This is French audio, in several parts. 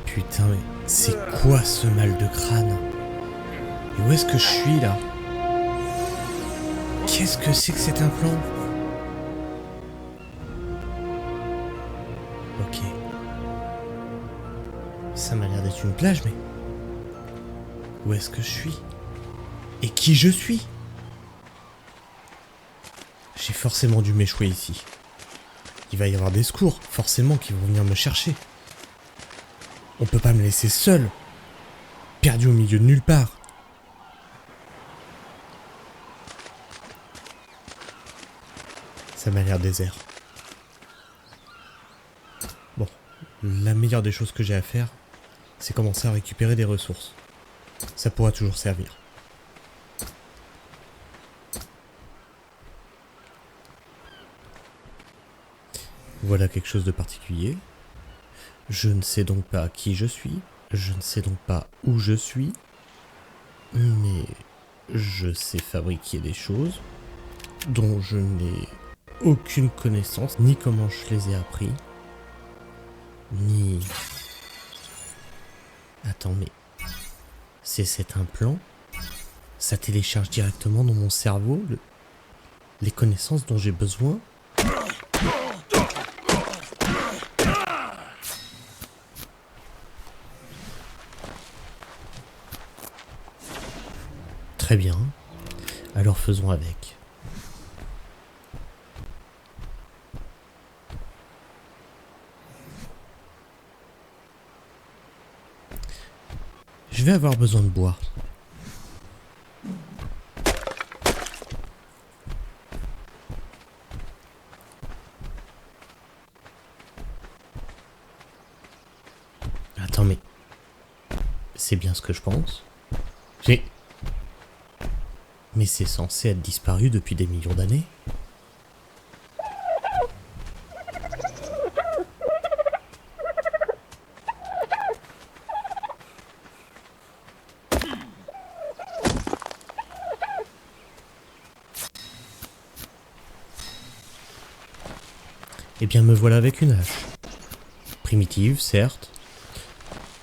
Putain, mais c'est quoi ce mal de crâne? Et où est-ce que je suis là? Qu'est-ce que c'est que cet implant? Ok. Ça m'a l'air d'être une plage, mais... Où est-ce que je suis? Et qui je suis? J'ai forcément dû m'échouer ici. Il va y avoir des secours, forcément, qui vont venir me chercher. On peut pas me laisser seul, perdu au milieu de nulle part. Ça m'a l'air désert. Bon, la meilleure des choses que j'ai à faire, c'est commencer à récupérer des ressources. Ça pourra toujours servir. Voilà quelque chose de particulier. Je ne sais donc pas qui je suis, je ne sais donc pas où je suis, mais je sais fabriquer des choses dont je n'ai aucune connaissance, ni comment je les ai appris, ni... Attends, mais... C'est cet implant? Ça télécharge directement dans mon cerveau les connaissances dont j'ai besoin? Très bien, alors faisons avec. Je vais avoir besoin de bois. Attends, mais... C'est bien ce que je pense. Mais c'est censé être disparu depuis des millions d'années. Eh bien me voilà avec une hache. Primitive, certes.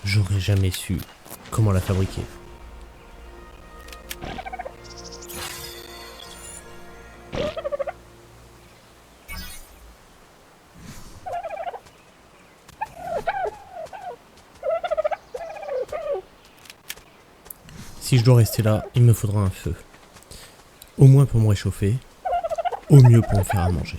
J'aurais jamais su comment la fabriquer. Si je dois rester là, il me faudra un feu. Au moins pour me réchauffer, au mieux pour me faire à manger.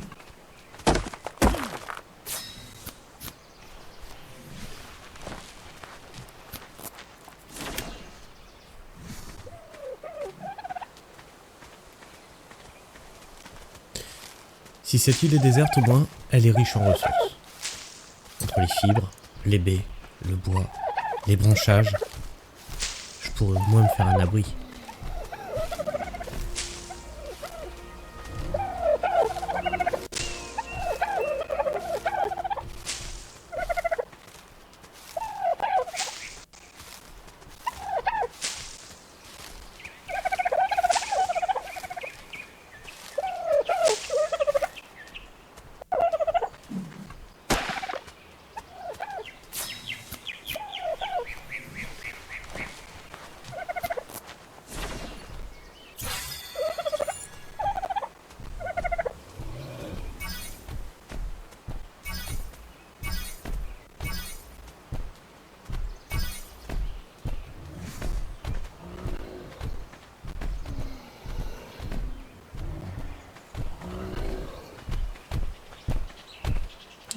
Si cette île est déserte, au moins, elle est riche en ressources. Entre les fibres, les baies, le bois, les branchages, je pourrais au moins me faire un abri.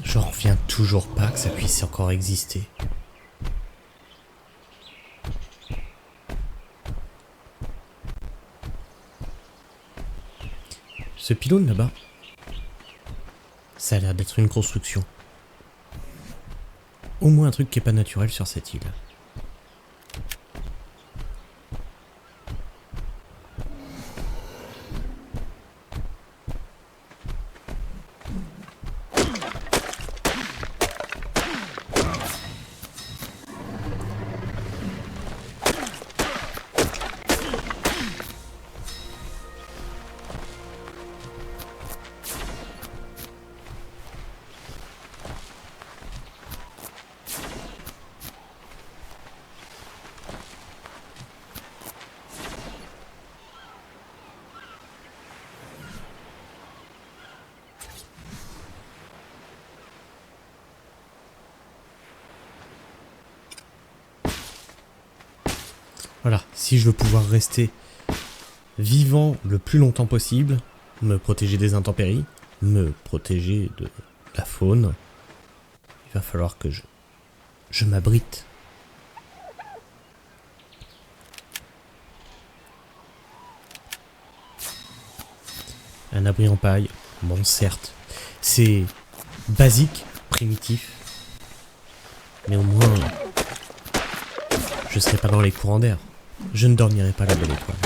J'en reviens toujours pas que ça puisse encore exister. Ce pylône là-bas, ça a l'air d'être une construction. Au moins un truc qui est pas naturel sur cette île. Voilà, si je veux pouvoir rester vivant le plus longtemps possible, me protéger des intempéries, me protéger de la faune, il va falloir que je m'abrite. Un abri en paille, bon certes, c'est basique, primitif, mais au moins je serai pas dans les courants d'air. Je ne dormirai pas la belle étoile.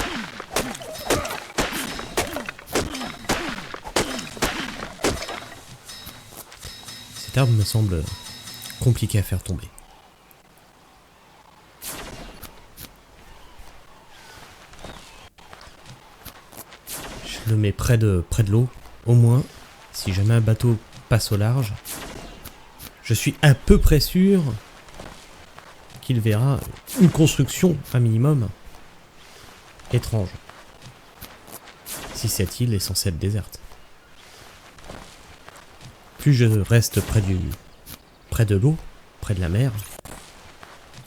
Cet arbre me semble compliqué à faire tomber. Je le mets près de l'eau, au moins, si jamais un bateau passe au large, je suis à peu près sûr qu'il verra une construction, un minimum, étrange. Si cette île est censée être déserte. Plus je reste près de l'eau, près de la mer,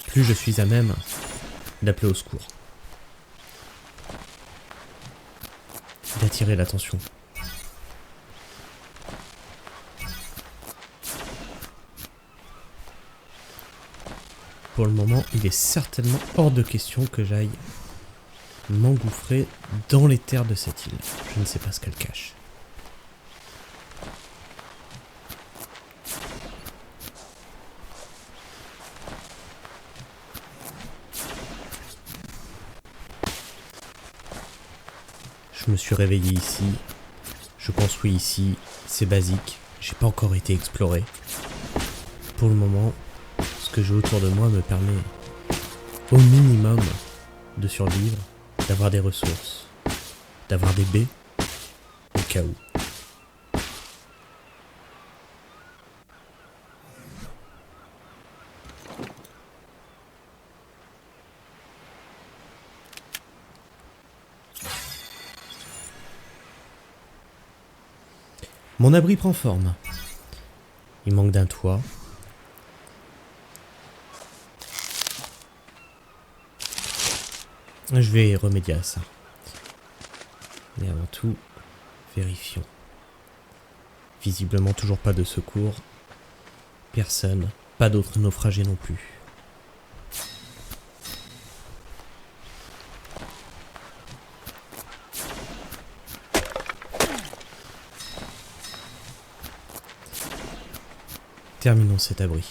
plus je suis à même d'appeler au secours. D'attirer l'attention. Pour le moment, il est certainement hors de question que j'aille m'engouffrer dans les terres de cette île. Je ne sais pas ce qu'elle cache. Je me suis réveillé ici, je construis ici, c'est basique, j'ai pas encore été exploré. Pour le moment, ce que j'ai autour de moi me permet au minimum de survivre, d'avoir des ressources, d'avoir des baies, au cas où. Mon abri prend forme. Il manque d'un toit. Je vais remédier à ça. Mais avant tout, vérifions. Visiblement toujours pas de secours. Personne. Pas d'autres naufragés non plus. Terminons cet abri.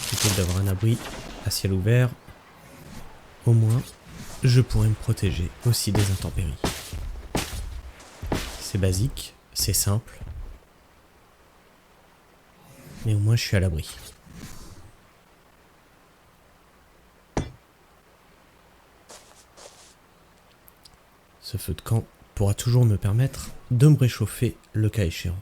Plutôt que d'avoir un abri à ciel ouvert, au moins, je pourrais me protéger aussi des intempéries. C'est basique, c'est simple, mais au moins je suis à l'abri. Ce feu de camp pourra toujours me permettre de me réchauffer le cas échéant.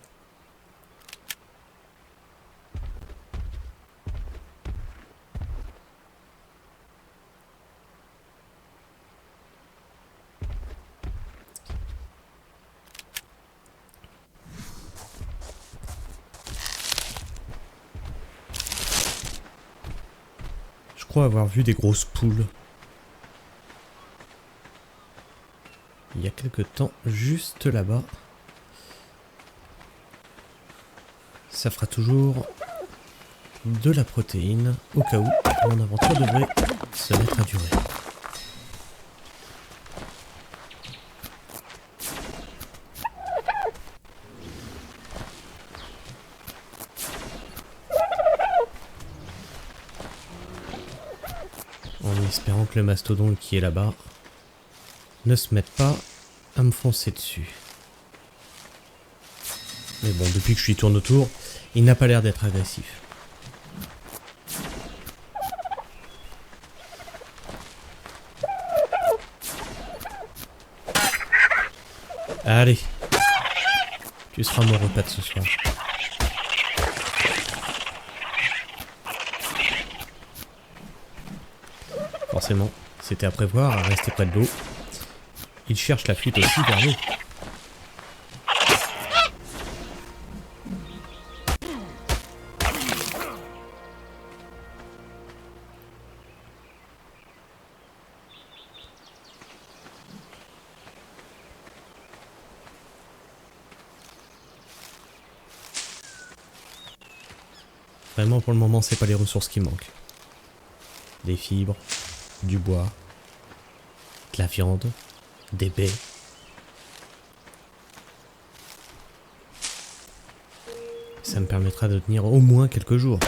Je crois avoir vu des grosses poules. Il y a quelque temps, juste là-bas. Ça fera toujours de la protéine, au cas où mon aventure devrait se mettre à durer. En espérant que le mastodonte qui est là-bas ne se mette pas à me foncer dessus. Mais bon, depuis que je lui tourne autour, il n'a pas l'air d'être agressif. Allez, tu seras mon repas de ce soir. Forcément, c'était à prévoir, à rester près de l'eau. Il cherche la fuite aussi vers l'eau. Vraiment, pour le moment, c'est pas les ressources qui manquent. Des fibres, du bois, de la viande, des baies. Ça me permettra de tenir au moins quelques jours.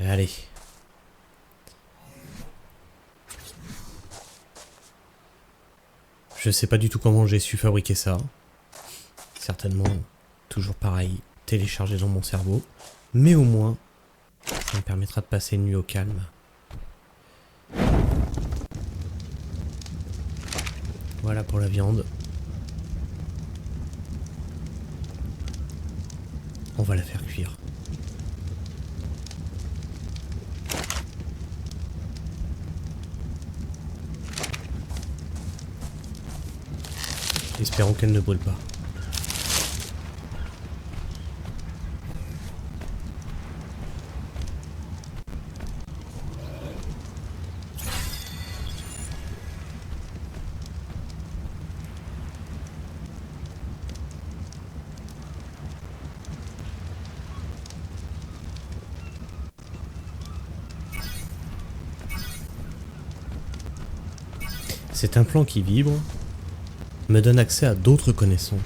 Allez. Je sais pas du tout comment j'ai su fabriquer ça. Certainement, toujours pareil, téléchargé dans mon cerveau. Mais au moins, ça me permettra de passer une nuit au calme. Voilà pour la viande. On va la faire cuire. Espérons qu'elle ne brûle pas. C'est un plan qui vibre, me donne accès à d'autres connaissances.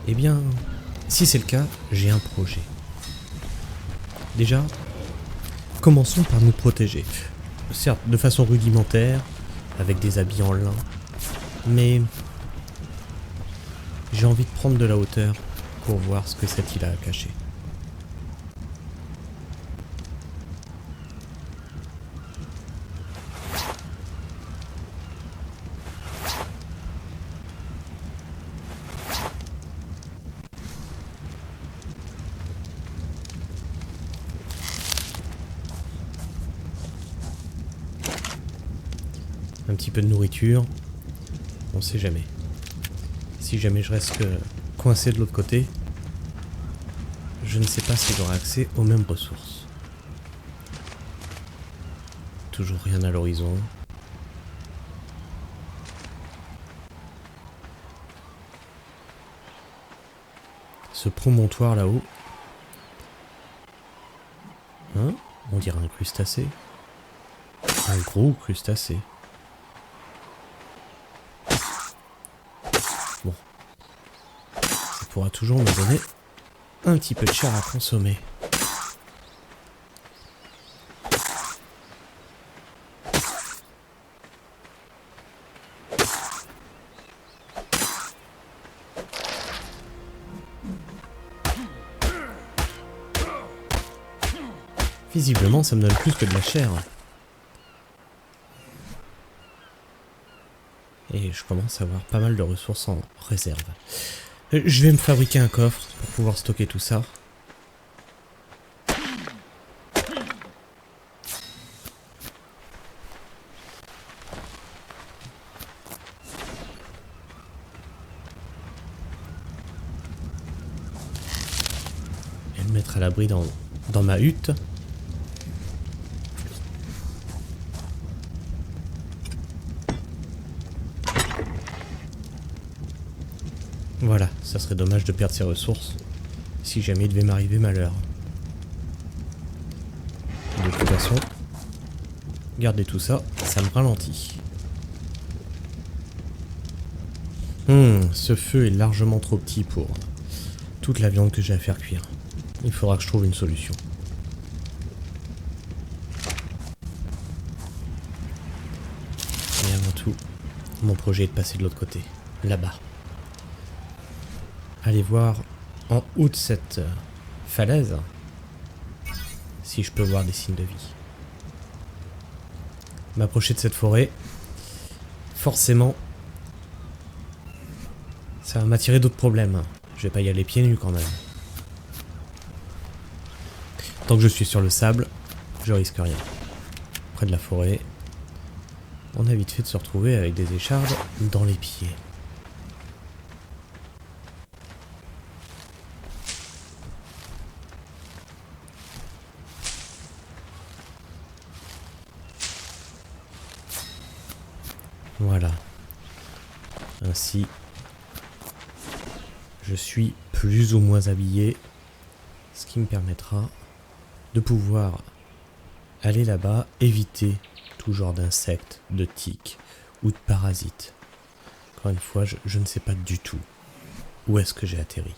Eh bien, si c'est le cas, j'ai un projet. Déjà, commençons par nous protéger. Certes, de façon rudimentaire, avec des habits en lin, mais j'ai envie de prendre de la hauteur pour voir ce que cette île a à cacher. Un petit peu de nourriture, on sait jamais. Si jamais je reste coincé de l'autre côté, je ne sais pas si j'aurai accès aux mêmes ressources. Toujours rien à l'horizon. Ce promontoire là-haut. Hein? On dirait un crustacé. Un gros crustacé. Bon. Ça pourra toujours me donner un petit peu de chair à consommer. Visiblement, ça me donne plus que de la chair. Et je commence à avoir pas mal de ressources en réserve. Je vais me fabriquer un coffre pour pouvoir stocker tout ça. Et le mettre à l'abri dans ma hutte. Voilà, ça serait dommage de perdre ces ressources si jamais il devait m'arriver malheur. De toute façon, garder tout ça, ça me ralentit. Ce feu est largement trop petit pour toute la viande que j'ai à faire cuire. Il faudra que je trouve une solution. Et avant tout, mon projet est de passer de l'autre côté, là-bas. Aller voir en haut de cette falaise si je peux voir des signes de vie. M'approcher de cette forêt, forcément, ça va m'attirer d'autres problèmes. Je vais pas y aller pieds nus quand même. Tant que je suis sur le sable, je risque rien. Près de la forêt, on a vite fait de se retrouver avec des échardes dans les pieds. Ainsi, je suis plus ou moins habillé, ce qui me permettra de pouvoir aller là-bas, éviter tout genre d'insectes, de tiques ou de parasites. Encore une fois, je ne sais pas du tout où est-ce que j'ai atterri.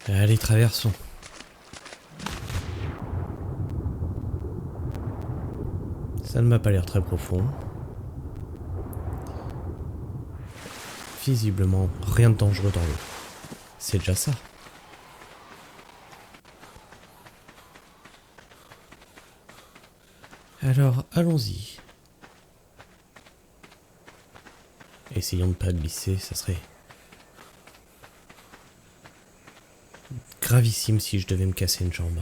Allez, traversons. Ça ne m'a pas l'air très profond. Visiblement, rien de dangereux dans l'eau. C'est déjà ça. Alors, allons-y. Essayons de ne pas glisser, ça serait gravissime si je devais me casser une jambe.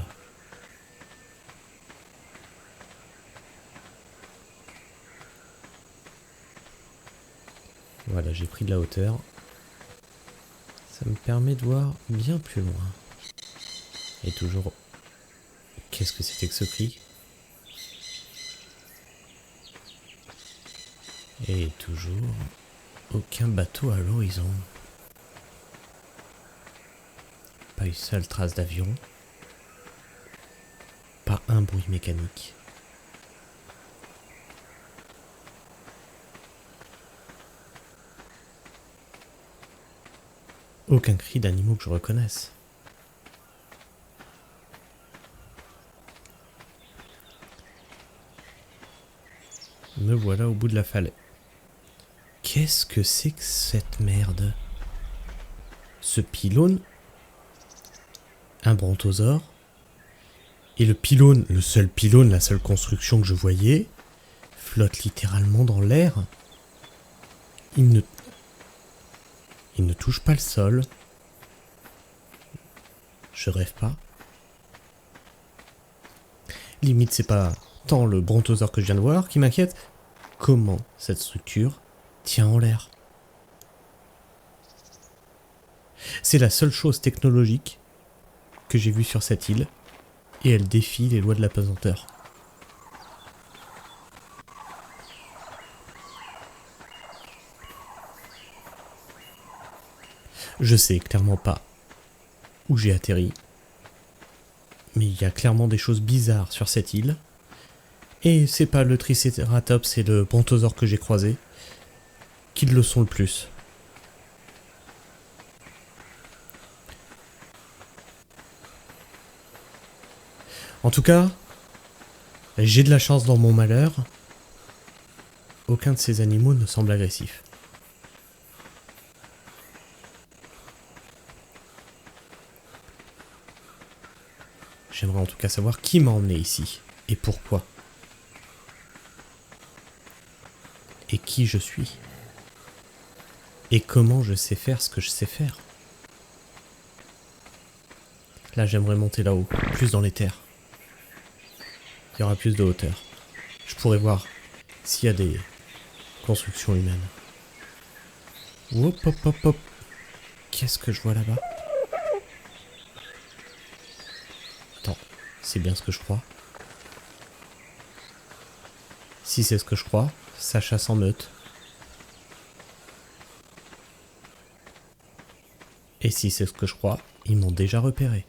Voilà, j'ai pris de la hauteur. Ça me permet de voir bien plus loin. Et toujours... Qu'est-ce que c'était que ce cri? Et toujours... Aucun bateau à l'horizon. Pas une seule trace d'avion. Pas un bruit mécanique. Aucun cri d'animaux que je reconnaisse. Me voilà au bout de la falaise. Qu'est-ce que c'est que cette merde? Ce pylône? Un brontosaure? Et le pylône, le seul pylône, la seule construction que je voyais, flotte littéralement dans l'air. Il ne touche pas le sol. Je rêve pas. Limite, c'est pas tant le brontosaure que je viens de voir qui m'inquiète. Comment cette structure tient en l'air? C'est la seule chose technologique que j'ai vue sur cette île. Et elle défie les lois de la pesanteur. Je sais clairement pas où j'ai atterri, mais il y a clairement des choses bizarres sur cette île, et c'est pas le Triceratops et le Brontosaure que j'ai croisé qui le sont le plus. En tout cas, j'ai de la chance dans mon malheur, aucun de ces animaux ne semble agressif. J'aimerais en tout cas savoir qui m'a emmené ici, et pourquoi. Et qui je suis. Et comment je sais faire ce que je sais faire. Là, j'aimerais monter là-haut, plus dans les terres. Il y aura plus de hauteur. Je pourrais voir s'il y a des constructions humaines. Hop, hop, hop, hop. Qu'est-ce que je vois là-bas? Attends, c'est bien ce que je crois. Si c'est ce que je crois, ça chasse en meute. Et si c'est ce que je crois, ils m'ont déjà repéré.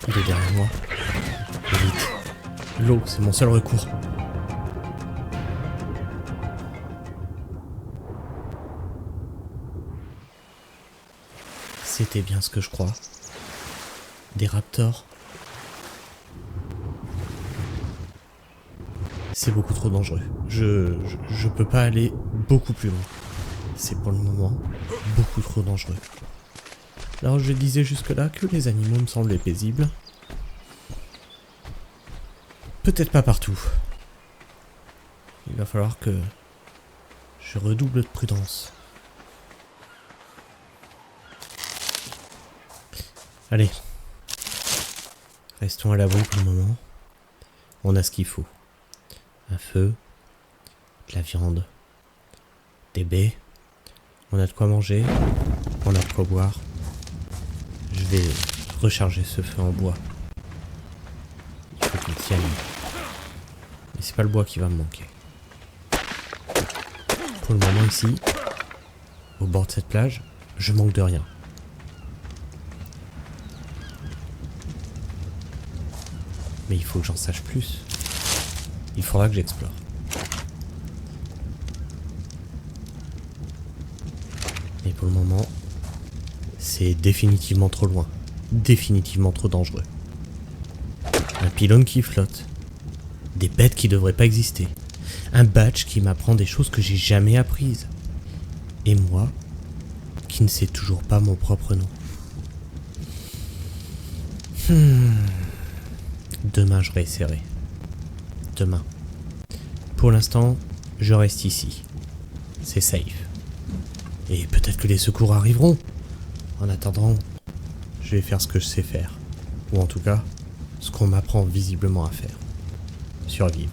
Il est derrière moi. Vite. L'eau, c'est mon seul recours. C'était bien ce que je crois. Des raptors. C'est beaucoup trop dangereux. Je peux pas aller beaucoup plus loin. C'est pour le moment beaucoup trop dangereux. Alors je disais jusque-là que les animaux me semblaient paisibles. Peut-être pas partout. Il va falloir que je redouble de prudence. Allez. Restons à l'abri pour le moment. On a ce qu'il faut. Un feu, de la viande, des baies. On a de quoi manger, on a de quoi boire. Je vais recharger ce feu en bois c'est pas le bois qui va me manquer. Pour le moment ici, au bord de cette plage, je manque de rien. Mais il faut que j'en sache plus. Il faudra que j'explore. Et pour le moment, c'est définitivement trop loin. Définitivement trop dangereux. Un pylône qui flotte. Des bêtes qui devraient pas exister. Un badge qui m'apprend des choses que j'ai jamais apprises. Et moi, qui ne sais toujours pas mon propre nom. Demain, je réessayerai. Demain. Pour l'instant, je reste ici. C'est safe. Et peut-être que les secours arriveront. En attendant, je vais faire ce que je sais faire. Ou en tout cas, ce qu'on m'apprend visiblement à faire. Survivre.